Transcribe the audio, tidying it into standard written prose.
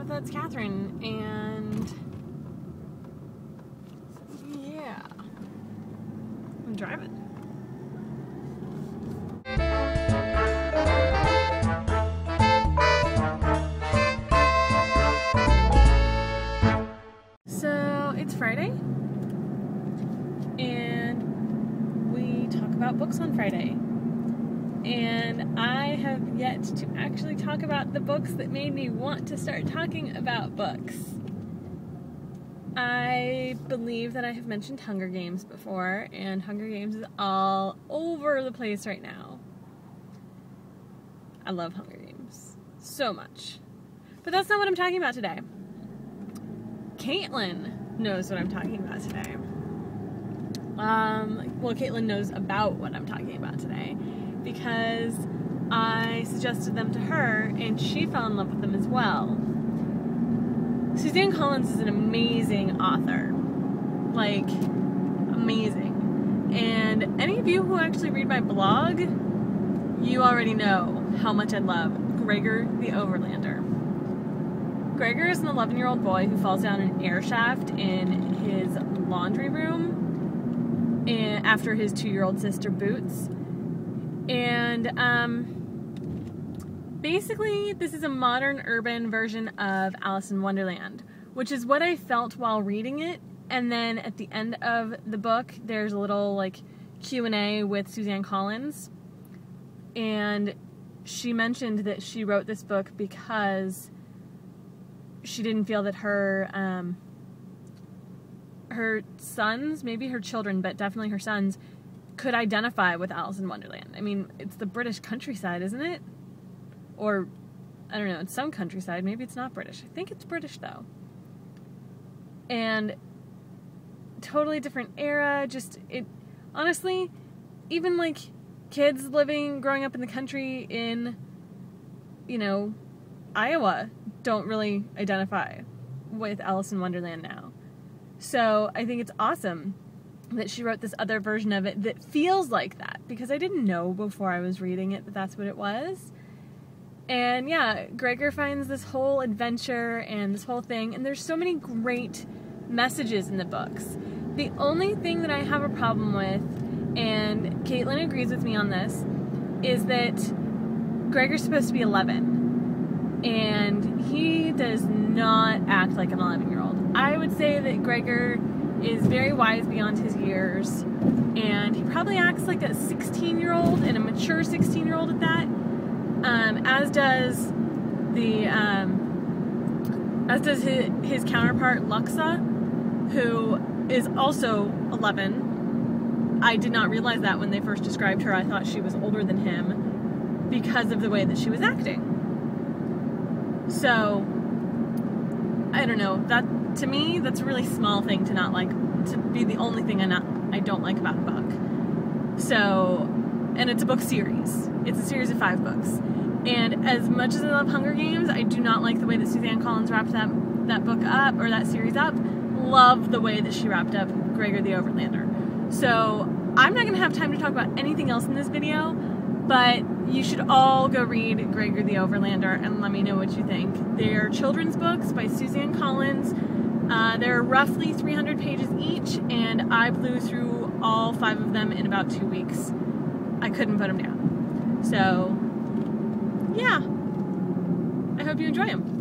that's Catherine, and yeah, I'm driving. So it's Friday, and we talk about books on Friday. And I have yet to actually talk about the books that made me want to start talking about books. I believe that I have mentioned Hunger Games before, and Hunger Games is all over the place right now. I love Hunger Games so much. But that's not what I'm talking about today. Caitlin knows what I'm talking about today. Well, Caitlin knows about what I'm talking about today, because I suggested them to her and she fell in love with them as well. Suzanne Collins is an amazing author. Like, amazing. And any of you who actually read my blog, you already know how much I love Gregor the Overlander. Gregor is an 11-year-old boy who falls down an air shaft in his laundry room after his 2-year-old sister Boots. And basically, this is a modern urban version of Alice in Wonderland, which is what I felt while reading it. And then at the end of the book, there's a little like Q&A with Suzanne Collins, and she mentioned that she wrote this book because she didn't feel that her sons, maybe her children, but definitely her sons, could identify with Alice in Wonderland. I mean, it's the British countryside, isn't it? Or, I don't know, it's some countryside. Maybe it's not British. I think it's British, though. And totally different era. Just, it, honestly, even, like, kids growing up in the country in, you know, Iowa don't really identify with Alice in Wonderland now. So, I think it's awesome that she wrote this other version of it that feels like that, because I didn't know before I was reading it that that's what it was. And yeah, Gregor finds this whole adventure and this whole thing, and there's so many great messages in the books. The only thing that I have a problem with, and Caitlin agrees with me on this, is that Gregor's supposed to be 11, and he does not act like an 11-year-old. I would say that Gregor is very wise beyond his years, and he probably acts like a 16-year-old, and a mature 16-year-old at that, as does his counterpart Luxa, who is also 11. I did not realize that when they first described her. I thought she was older than him because of the way that she was acting. So, I don't know, that, to me, that's a really small thing to not like, to be the only thing I don't like about a book. So, and it's a book series. It's a series of 5 books. And as much as I love Hunger Games, I do not like the way that Suzanne Collins wrapped that book up, or that series up. Love the way that she wrapped up Gregor the Overlander. So, I'm not going to have time to talk about anything else in this video, but you should all go read Gregor the Overlander and let me know what you think. They're children's books by Suzanne Collins. They're roughly 300 pages each, and I blew through all 5 of them in about 2 weeks. I couldn't put them down. So, yeah. I hope you enjoy them.